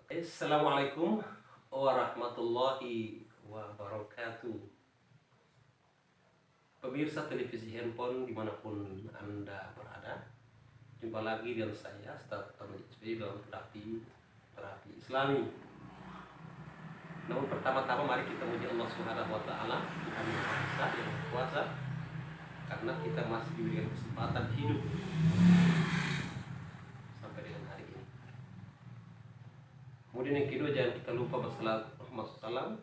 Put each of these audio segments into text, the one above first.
Assalamualaikum warahmatullahi wabarakatuh. Pemirsa televisi handphone dimanapun Anda berada, jumpa lagi dengan saya Ustaz Tamim dalam terapi Islami. Namun pertama-tama mari kita memuji Allah Subhanahu wa taala, Tuhan yang Maha Esa, yang Maha Kuasa, karena kita masih diberikan kesempatan hidup sampai dengan hari ini. Kemudian yang kedua, jangan kita lupa bersalawat Muhammad SAW,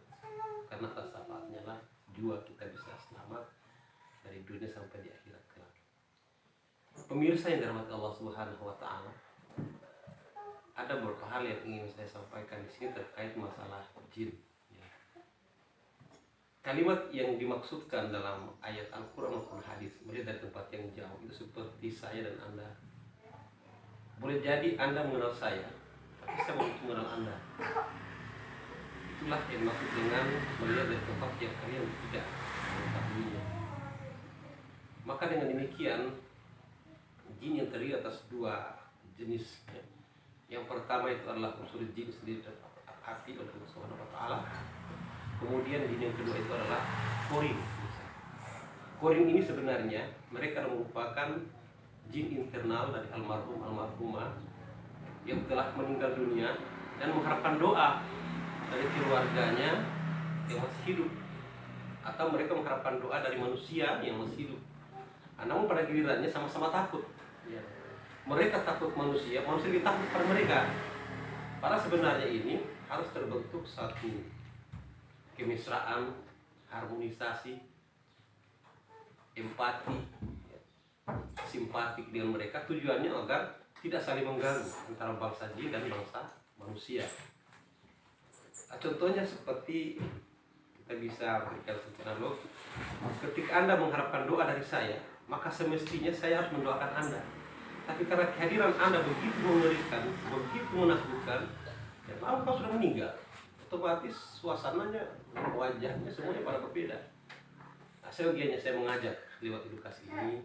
karena atas syafaatnya lah juga kita bisa selamat dari dunia sampai di akhirat kelak. Pemirsa yang dirahmati Allah Subhanahu wa taala, ada beberapa hal yang ingin saya sampaikan di sini terkait masalah jin. Kalimat yang dimaksudkan dalam ayat Al-Quran maupun hadis, melihat dari tempat yang jauh, itu seperti saya dan Anda. Boleh jadi Anda mengenal saya, tapi saya belum mengenal Anda. Itulah yang dimaksud dengan melihat dari tempat yang kalian tidak mengetahuinya. Maka dengan demikian, jin yang terdiri atas dua jenis. Yang pertama itu adalah unsur jin sendiri dan hati oleh Allah Subhanahu wa taala. Kemudian jin yang kedua itu adalah korin. Korin ini sebenarnya mereka merupakan jin internal dari almarhumah yang telah meninggal dunia dan mengharapkan doa dari keluarganya yang masih hidup, atau mereka mengharapkan doa dari manusia yang masih hidup. Namun pada gilirannya sama-sama takut. Mereka takut manusia lebih takut pada mereka. Padahal sebenarnya ini harus terbentuk satu kemesraan, harmonisasi, empati, simpati dengan mereka. Tujuannya agar tidak saling mengganggu antara bangsa jin dan bangsa manusia. Contohnya seperti kita bisa berikan secara logis. Ketika Anda mengharapkan doa dari saya, maka semestinya saya harus mendoakan Anda. Tapi karena kehadiran Anda begitu mengerikan, begitu menakutkan, ya maaf kau sudah meninggal, otomatis suasananya, wajahnya semuanya pada berbeda. Seyogianya saya mengajak lewat edukasi ini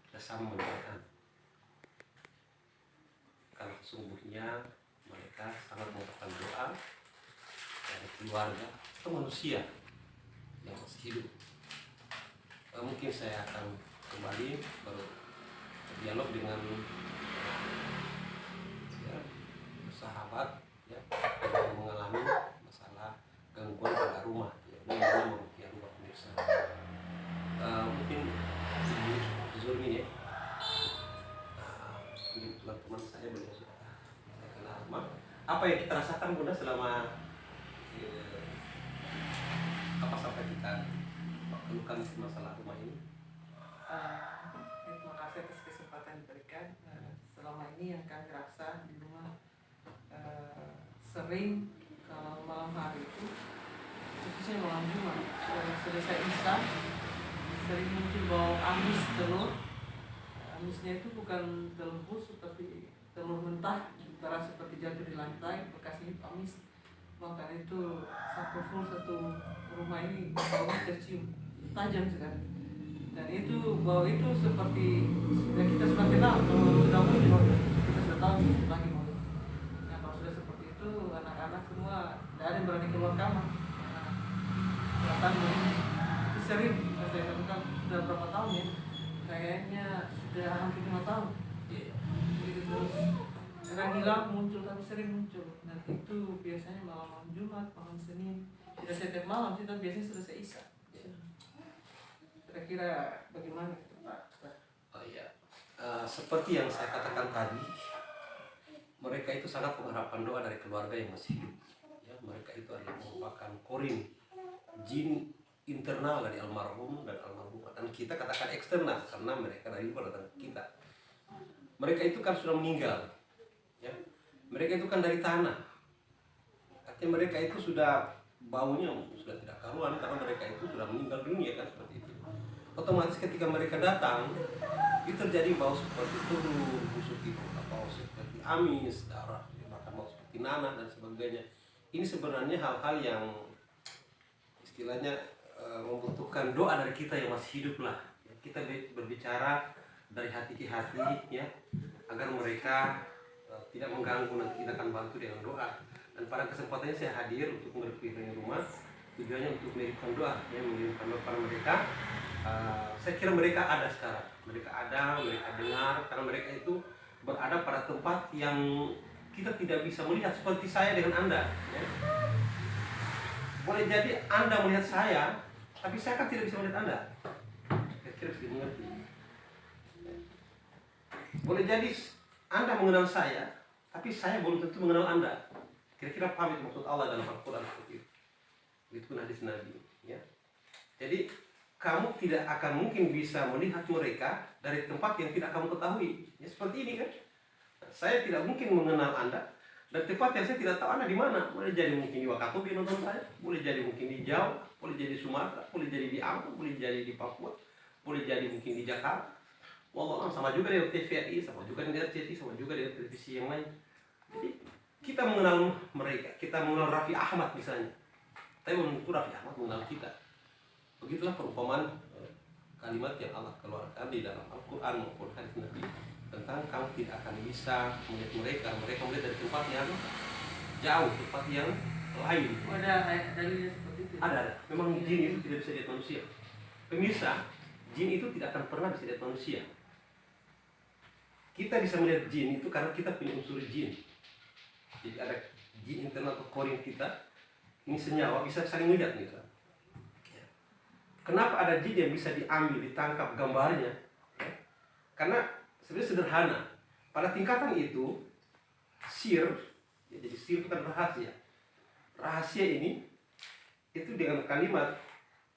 kita sama mendoakan, karena sesungguhnya mereka sangat membutuhkan doa dari keluarga atau manusia yang masih hidup. Mungkin saya akan kembali berdialog dengan sahabat yang mengalami masalah gangguan pada rumah, gangguan merugikan rumah pemirsa. Mungkin Zulmi ya, ini teman saya beliau sudah saya kenal lama. Apa yang kita rasakan Bunda selama apa sampai kita keluhkan masalah rumah ini? Terima kasih atas kesempatan diberikan. Selama ini yang kami rasa di rumah sering kalau malam hari itu, khususnya malam Jumat, selesai Isya, sering muncul bau amis telur. Amisnya itu bukan telur busuk tapi telur mentah, sementara seperti jatuh di lantai, bekasnya itu amis. Maka itu satu rumah ini baunya tercium tajam sekali. Dan itu bau itu seperti sudah kita sudah kenal, kalau sudah muncul kita sudah tahu muncul lagi bau. Nah kalau sudah seperti itu, anak-anak semua tidak ada yang berani keluar kamar. Nah, itu sering saya katakan sudah berapa tahun ya? Kayaknya sudah hampir 5 tahun. Begitu terus. Kadang hilang muncul tapi sering muncul. Dan itu biasanya malam Jumat, malam Senin. Tidak setiap malam sih, tapi biasanya selesai Isya. Kira-kira bagaimana itu Pak? Oh iya, seperti yang saya katakan tadi, mereka itu sangat mengharapkan doa dari keluarga yang masih hidup. Ya, mereka itu adalah merupakan korin, jin internal dari almarhum dan almarhumah, dan kita katakan eksternal karena mereka dari luar datang ke kita. Mereka itu kan sudah meninggal, ya. Mereka itu kan dari tanah, artinya mereka itu sudah baunya sudah tidak karuan karena mereka itu sudah meninggal dunia kan, seperti itu. Otomatis ketika mereka datang, itu terjadi bau seperti telur busuk, itu bau seperti amis, darah, bahkan bau seperti nanah dan sebagainya. Ini sebenarnya hal-hal yang istilahnya membutuhkan doa dari kita yang masih hidup lah. Kita berbicara dari hati ke hati ya, agar mereka tidak mengganggu, nanti kita akan bantu dengan doa. Dan pada kesempatannya saya hadir untuk menghadiri rumah, tujuannya untuk mengirimkan doa, ya, mengirimkan doa pada mereka. Saya kira mereka ada sekarang, mereka dengar, karena mereka itu berada pada tempat yang kita tidak bisa melihat, seperti saya dengan Anda, ya. Boleh jadi Anda melihat saya, tapi saya kan tidak bisa melihat Anda. Saya kira bisa mengerti. Boleh jadi Anda mengenal saya, tapi saya belum tentu mengenal Anda. Kira-kira paham itu maksud Allah dalam Al-Quran seperti itu. Itu pun hadis Nabi, ya. Jadi kamu tidak akan mungkin bisa melihat mereka dari tempat yang tidak kamu ketahui. Ya seperti ini kan. Saya tidak mungkin mengenal Anda dari tempat yang saya tidak tahu Anda di mana. Boleh jadi mungkin di Wakatobi nonton saya, boleh jadi mungkin di Jawa, boleh jadi di Sumatera, boleh jadi di Ambon, boleh jadi di Papua, boleh jadi mungkin di Jakarta. Wallah, sama juga dengan TVRI, sama juga dengan RCTI, sama juga dengan televisi yang lain. Jadi kita mengenal mereka, kita mengenal Raffi Ahmad misalnya, tapi belum tentu Raffi Ahmad mengenal kita. Begitulah perumpamaan kalimat yang Allah keluarkan di dalam Al-Quran maupun hadis Nabi tentang kamu tidak akan bisa melihat mereka melihat dari tempat yang jauh, tempat yang lain. Ada dalilnya seperti itu. Ada. Memang jin itu tidak bisa lihat manusia. Pemirsa, jin itu tidak akan pernah bisa lihat manusia. Kita bisa melihat jin itu karena kita punya unsur jin. Jadi ada jin internal atau korin kita, ini senyawa bisa saling melihat nih. Kenapa ada jin yang bisa diambil, ditangkap gambarnya? Ya. Karena sebenarnya sederhana. Pada tingkatan itu, sir, ya, jadi sir itu kan rahasia. Rahasia ini itu dengan kalimat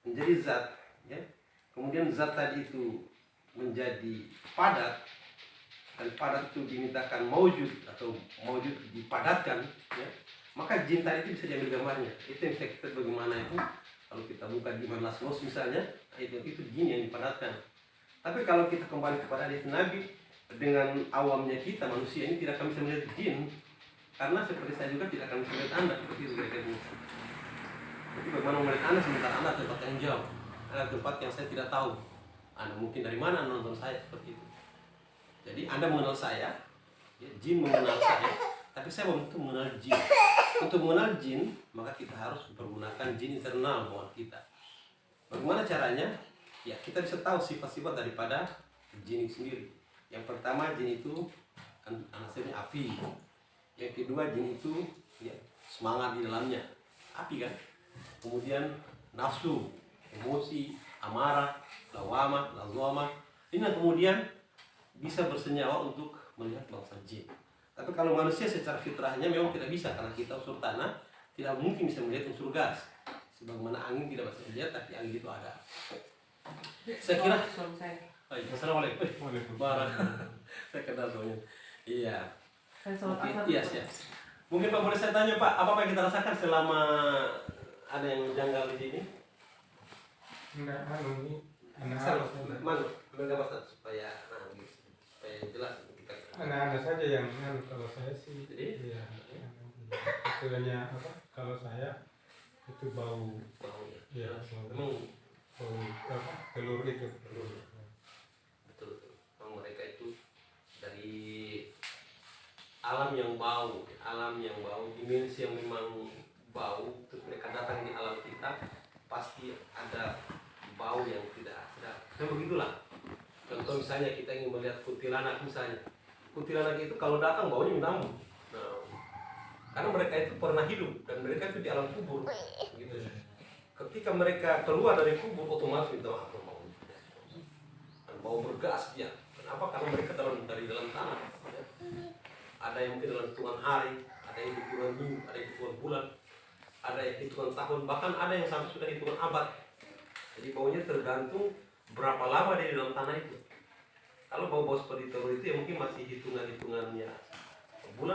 menjadi zat, ya. Kemudian zat tadi itu menjadi padat, dan padat itu dimintakan maujud atau maujud dipadatkan, ya. Maka jin tadi itu bisa diambil gambarnya. Itu yang saya kira bagaimana itu. Kalau kita buka di Laslos misalnya, itu jin yang dipadatkan. Tapi kalau kita kembali kepada hadis Nabi, dengan awamnya kita manusia ini tidak akan bisa melihat jin, karena seperti saya juga tidak akan bisa melihat Anda seperti itu kira-kira. Jadi bagaimana melihat Anda sementara Anda tempat yang jauh, ada tempat yang saya tidak tahu. Anda mungkin dari mana nonton saya seperti itu. Jadi Anda mengenal saya, ya, jin mengenal saya, tapi saya belum tentu mengenal jin. Untuk mengenal jin, maka kita harus menggunakan jin internal bawaan kita. Bagaimana caranya? Ya, kita bisa tahu sifat-sifat daripada jin itu sendiri. Yang pertama, jin itu hasilnya api. Yang kedua, jin itu ya, semangat di dalamnya, api kan. Kemudian nafsu, emosi, amarah, lawamah, lazwamah. Ini kemudian bisa bersenyawa untuk melihat bangsa jin. Tapi kalau manusia secara fitrahnya memang tidak bisa, karena kita unsur tanah, tidak mungkin bisa melihat unsur gas. Sebagaimana angin tidak bisa melihat, tapi angin itu ada. Saya kira. Assalamualaikum. Saya kenal soalnya. Iya. Iya, siap. Mungkin Pak boleh saya tanya Pak, apa yang kita rasakan selama ada yang janggal di sini? Enggak, ini mana? Bagaimana supaya jelas. anak-anak saja yang kalau saya sih Jadi? ya istilahnya apa, kalau saya itu bau ya bau apa, telur itu betul. Memang mereka itu dari alam yang bau, dimensi yang memang bau. Terus mereka datang di alam kita, pasti ada bau yang tidak sedap. Nah begitulah. Contoh misalnya kita ingin melihat kuntilanak misalnya. Kuntilanak itu kalau datang baunya minum. Nah, karena mereka itu pernah hidup dan mereka itu di alam kubur, gitu. Ketika mereka keluar dari kubur, otomatis minta maaf bau. Dan bau bergas dia. Kenapa? Karena mereka dari dalam tanah. Ya. Ada yang mungkin dalam hitungan hari, ada yang hitungan minggu, ada yang hitungan bulan, ada yang hitungan tahun, bahkan ada yang sampai sudah hitungan abad. Jadi baunya tergantung berapa lama dia di dalam tanah itu. Kalau bau-bau seperti telur itu ya mungkin masih hitungannya bulan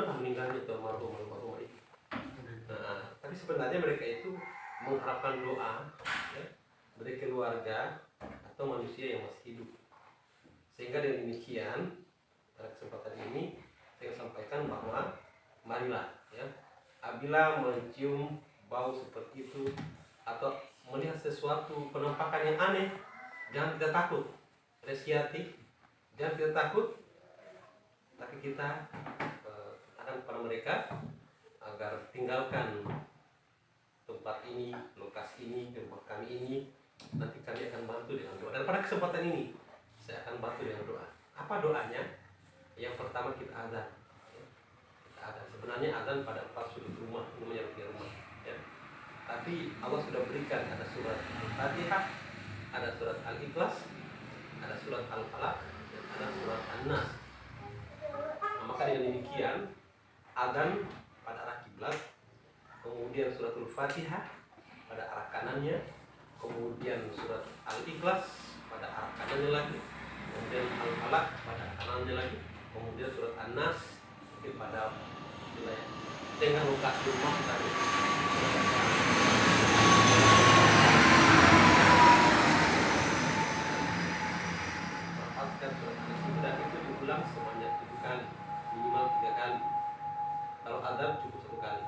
lah meninggalnya atau almarhum itu. Nah, tapi sebenarnya mereka itu mengharapkan doa, ya, dari keluarga atau manusia yang masih hidup. Sehingga dengan demikian pada kesempatan ini saya sampaikan bahwa marilah, ya, apabila mencium bau seperti itu atau melihat sesuatu penampakan yang aneh, jangan kita takut, resiati. Jangan kita takut, tapi kita katakan kepada mereka agar tinggalkan tempat ini, lokasi ini, rumah kami ini, nanti kami akan bantu dengan doa. Dan pada kesempatan ini saya akan bantu dengan doa. Apa doanya? Yang pertama kita azan. Kita azan. Sebenarnya azan pada 4 sudut rumah, namanya ruqyah rumah. Ya. Tapi Allah sudah berikan, ada surat Al-Fatihah, ada surat Al-Ikhlas, ada surat Al-Falaq, dan ada surat An-Nas. Nah, maka dengan demikian azan pada arah kiblat, kemudian suratul Fatihah pada arah kanannya, kemudian surat Al-Ikhlas pada arah kanannya lagi, kemudian Al-Falaq pada arah kanannya lagi, kemudian surat An-Nas mungkin pada wilayah tengah lokasi rumah tadi. Mendapatkan surat An-Nas itu, dan itu diulang sebanyak 7 kali, minimal 3 kali. Kalau adzan cukup 1 kali.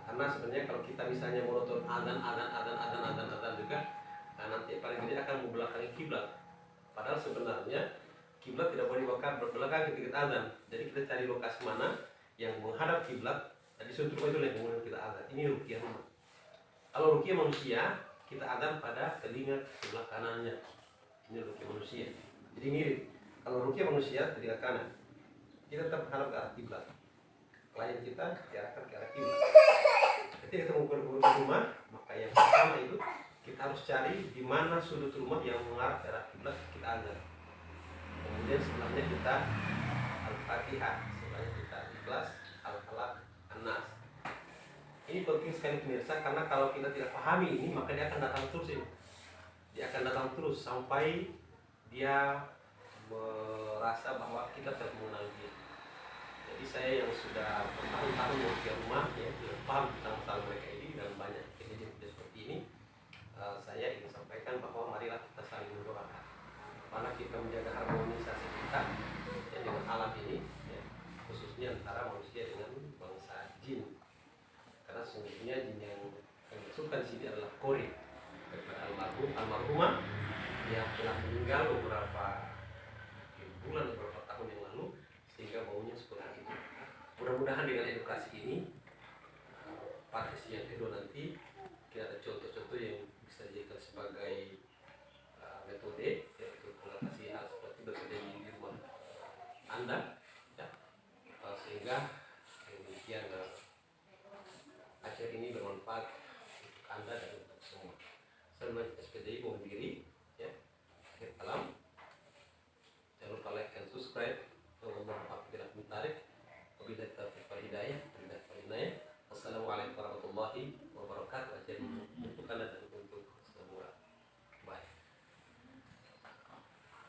Karena sebenarnya kalau kita misalnya monoton adzan juga, nah nanti paling tidak akan membelakangi kiblat. Padahal sebenarnya kiblat tidak boleh berbelakang ketika adzan. Jadi kita cari lokasi mana yang menghadap kiblat, dan disuruh itu yang kemudian kita adzan. Ini ruqyah rumah. Kalau ruqyah manusia, kita adzan pada telinga sebelah kanannya. Ini ruqyah manusia. Jadi mirip. Kalau ruqyah manusia telinga kanan, kita tetap menghadap ke arah kiblat. Klien kita diarahkan ke arah kiblat. Ketika kita mengukur rumah, maka yang pertama itu kita harus cari di mana sudut rumah yang mengarah ke arah kiblat, kita azan. Kemudian sebelahnya kita Al-Fatihah, sebelahnya kita Ikhlas, Al-Falaq, An-Nas. Ini penting sekali pemirsa, karena kalau kita tidak pahami ini, maka dia akan datang terus ini. Dia akan datang terus sampai dia merasa bahwa kita tidak mengenal dia. Jadi saya yang sudah bertahun-tahun di rumah, ya, sudah paham tentang masalah mereka ini dan banyak kejadian seperti ini. Saya ingin sampaikan bahwa marilah kita saling mendoakan, karena kita menjaga harmonisasi kita ya, dengan alam ini, ya, khususnya antara manusia dengan bangsa jin. Karena sesungguhnya jin yang kami maksudkan di sini adalah qori daripada almarhumah yang telah meninggal beberapa bulan, beberapa tahun yang lalu, sehingga baunya seperti itu. Mudah-mudahan dengan edukasi ini, partisi yang kedua nanti kita ada contoh-contoh yang bisa dijadikan sebagai metode, yaitu mengatasi hal seperti terjadi di rumah Anda, ya. Sehingga demikian acara ini bermanfaat untuk Anda dan untuk semua. Saya SPDI mohon diri, ya. Akhir kalam. Jangan lupa like dan subscribe. Mohon maaf bila menarik. Wabillahi taufiq wal hidayah.